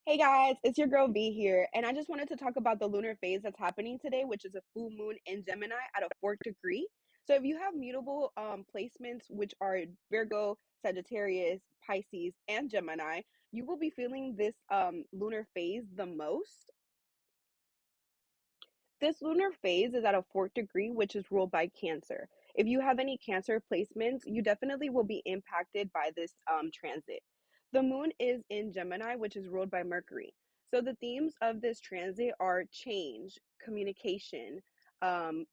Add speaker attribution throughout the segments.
Speaker 1: Hey guys, it's your girl V here, and I just wanted to talk about the lunar phase that's happening today, which is a full moon in Gemini at a fourth degree. So if you have mutable placements, which are Virgo, Sagittarius, Pisces, and Gemini, you will be feeling this lunar phase the most. This lunar phase is at a fourth degree, which is ruled by Cancer. If you have any Cancer placements, you definitely will be impacted by this transit. The moon is in Gemini, which is ruled by Mercury. So the themes of this transit are change, communication,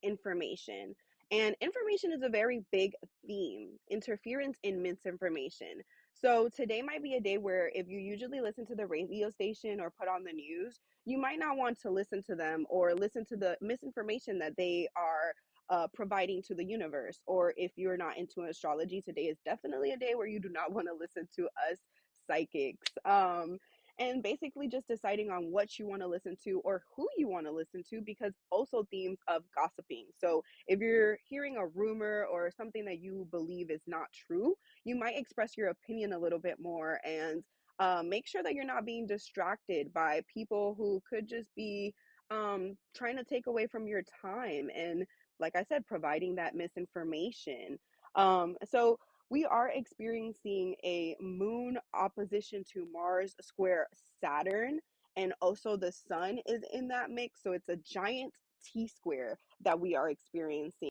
Speaker 1: information. And information is a very big theme, interference in misinformation. So today might be a day where if you usually listen to the radio station or put on the news, you might not want to listen to them or listen to the misinformation that they are providing to the universe. Or if you're not into astrology, today is definitely a day where you do not want to listen to us psychics. And basically just deciding on what you want to listen to or who you want to listen to, because also themes of gossiping. So if you're hearing a rumor or something that you believe is not true, you might express your opinion a little bit more and make sure that you're not being distracted by people who could just be trying to take away from your time and, like I said, providing that misinformation. So we are experiencing a moon opposition to Mars square Saturn, and also the sun is in that mix. So it's a giant T square that we are experiencing.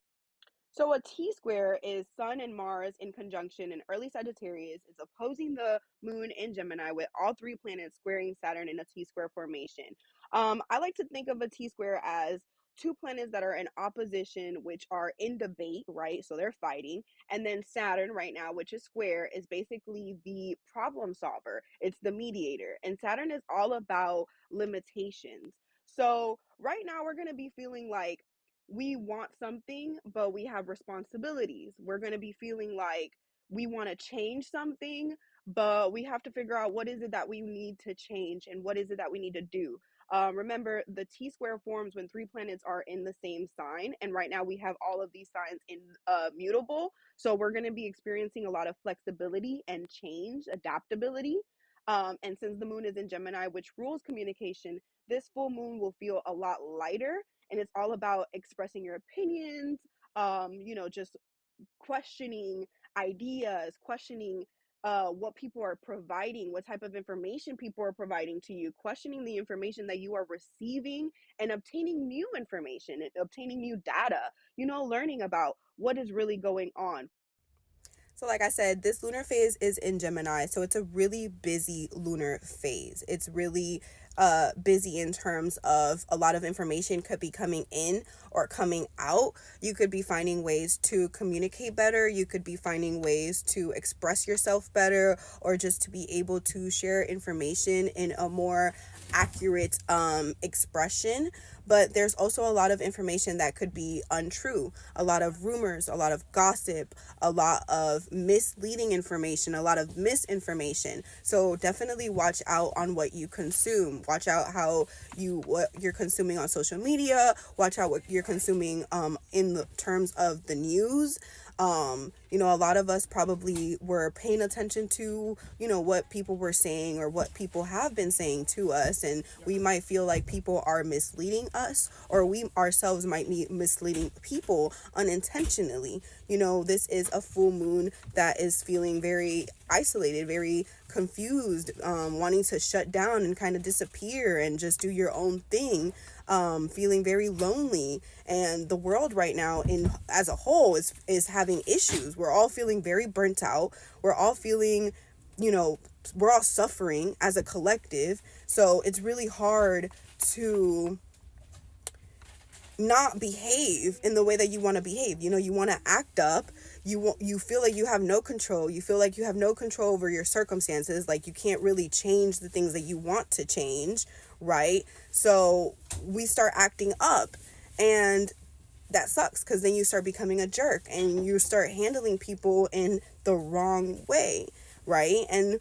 Speaker 1: So a T square is Sun and Mars in conjunction in early Sagittarius. It's opposing the moon in Gemini with all three planets squaring Saturn in a T square formation. I like to think of a T square as two planets that are in opposition, which are in debate, right? So they're fighting. And then Saturn right now, which is square, is basically the problem solver. It's the mediator. And Saturn is all about limitations. So right now we're going to be feeling like we want something, but we have responsibilities. We're going to be feeling like we want to change something, but we have to figure out what is it that we need to change and what is it that we need to do. Remember, the T square forms when three planets are in the same sign, and right now we have all of these signs in mutable. So we're going to be experiencing a lot of flexibility and change, adaptability. And since the moon is in Gemini, which rules communication, this full moon will feel a lot lighter, and it's all about expressing your opinions, just questioning ideas, questioning what people are providing, what type of information people are providing to you, questioning the information that you are receiving, and obtaining new information and obtaining new data, learning about what is really going on. So, like I said, this lunar phase is in Gemini, so it's a really busy lunar phase. It's really busy in terms of a lot of information could be coming in or coming out. You could be finding ways to communicate better. You could be finding ways to express yourself better, or just to be able to share information in a more accurate expression. But there's also a lot of information that could be untrue, a lot of rumors, a lot of gossip, a lot of misleading information, a lot of misinformation. So definitely watch out on what you consume. Watch out what you're consuming on social media. Watch out what you're consuming in the terms of the news. A lot of us probably were paying attention to, what people were saying or what people have been saying to us. And we might feel like people are misleading us, or we ourselves might be misleading people unintentionally. This is a full moon that is feeling very isolated, very confused, wanting to shut down and kind of disappear and just do your own thing, feeling very lonely. And the world right now as a whole is having issues. We're all feeling very burnt out. We're all feeling, we're all suffering as a collective. So it's really hard to not behave in the way that you want to behave. You want to act up. You feel like you have no control. You feel like you have no control over your circumstances. Like you can't really change the things that you want to change, right? So we start acting up, and that sucks, because then you start becoming a jerk and you start handling people in the wrong way, right? And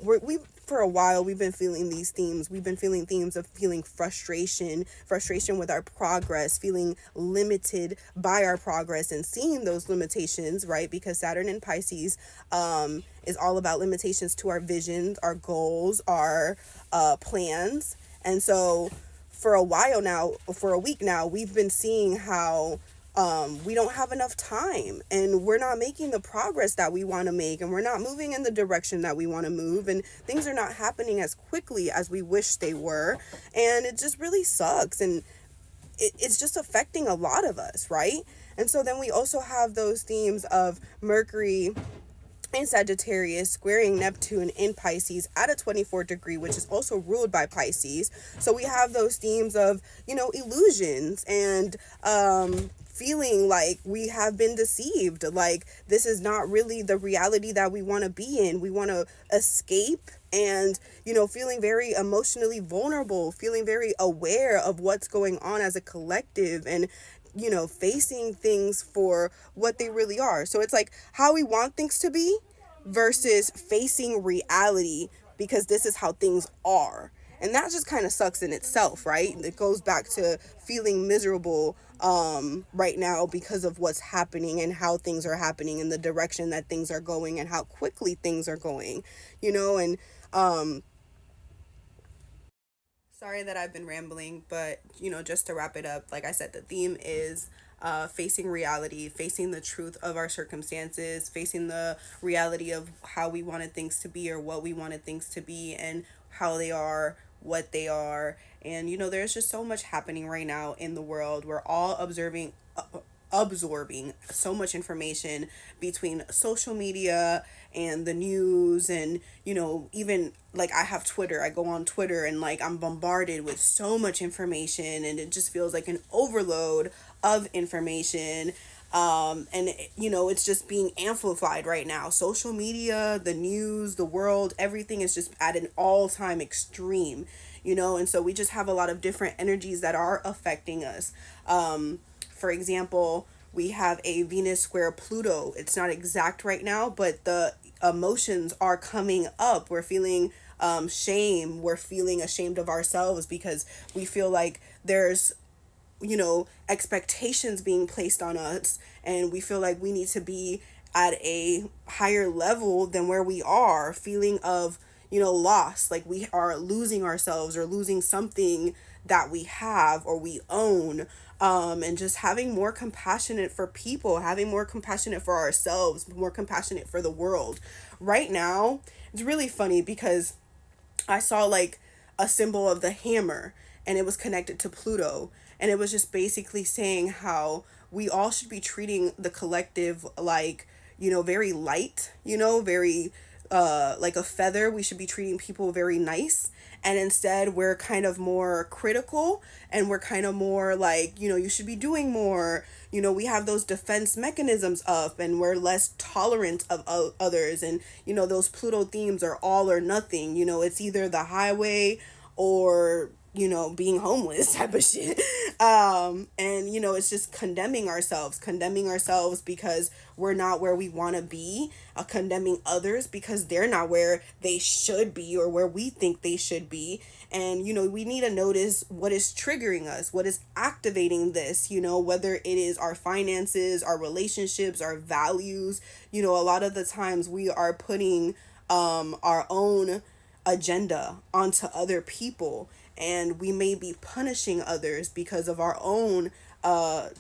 Speaker 1: we
Speaker 2: for a while we've been feeling these themes. We've been feeling themes of feeling frustration with our progress, feeling limited by our progress, and seeing those limitations, right? Because Saturn in Pisces is all about limitations to our visions, our goals, our plans. And so for a while now, for a week now, we've been seeing how we don't have enough time, and we're not making the progress that we want to make, and we're not moving in the direction that we want to move, and things are not happening as quickly as we wish they were. And it just really sucks, and it's just affecting a lot of us, right? And so then we also have those themes of Mercury in Sagittarius squaring Neptune in Pisces at a 24th degree, which is also ruled by Pisces. So we have those themes of, illusions and feeling like we have been deceived, like this is not really the reality that we want to be in. We want to escape, and feeling very emotionally vulnerable, feeling very aware of what's going on as a collective, and facing things for what they really are. So it's like how we want things to be versus facing reality, because this is how things are. And that just kind of sucks in itself, right? It goes back to feeling miserable right now because of what's happening and how things are happening and the direction that things are going and how quickly things are going, and sorry that I've been rambling, but just to wrap it up, like I said, the theme is facing reality, facing the truth of our circumstances, facing the reality of how we wanted things to be or what we wanted things to be and how they are, what they are. And there's just so much happening right now in the world. We're all absorbing so much information between social media and the news, and even like I have Twitter, I go on Twitter, and like I'm bombarded with so much information, and it just feels like an overload of information. And it's just being amplified right now. Social media, the news, the world, everything is just at an all-time extreme, and so we just have a lot of different energies that are affecting us. For example, we have a Venus square Pluto. It's not exact right now, but the emotions are coming up. We're feeling shame. We're feeling ashamed of ourselves because we feel like there's expectations being placed on us, and we feel like we need to be at a higher level than where we are, feeling of loss, like we are losing ourselves or losing something that we have or we own. And just having more compassionate for people, having more compassionate for ourselves, more compassionate for the world. Right now, it's really funny because I saw like a symbol of the hammer, and it was connected to Pluto, and it was just basically saying how we all should be treating the collective like, very light, very like a feather. We should be treating people very nice, and instead we're kind of more critical, and we're kind of more like, you should be doing more. We have those defense mechanisms up, and we're less tolerant of others, and those Pluto themes are all or nothing. It's either the highway or being homeless type of shit. And it's just condemning ourselves because we're not where we want to be, condemning others because they're not where they should be or where we think they should be. And we need to notice what is triggering us, what is activating this, whether it is our finances, our relationships, our values. A lot of the times we are putting our own agenda onto other people, and we may be punishing others because of our own I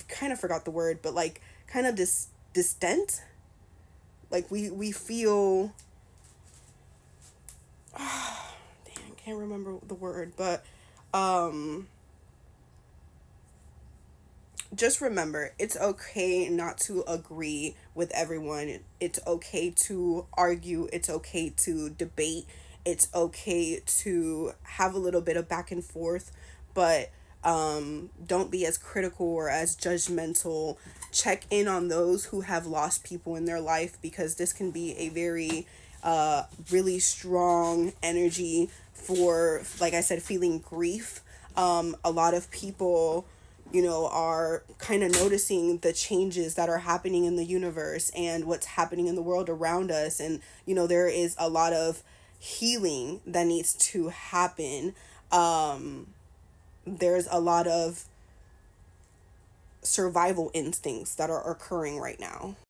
Speaker 2: kind of forgot the word, but like kind of distent, like we feel damn, can't remember the word, but just remember, it's okay not to agree with everyone. It's okay to argue. It's okay to debate. It's okay to have a little bit of back and forth, but don't be as critical or as judgmental. Check in on those who have lost people in their life, because this can be a very really strong energy for, like I said, feeling grief. A lot of people are kind of noticing the changes that are happening in the universe and what's happening in the world around us. And, there is a lot of healing that needs to happen. There's a lot of survival instincts that are occurring right now.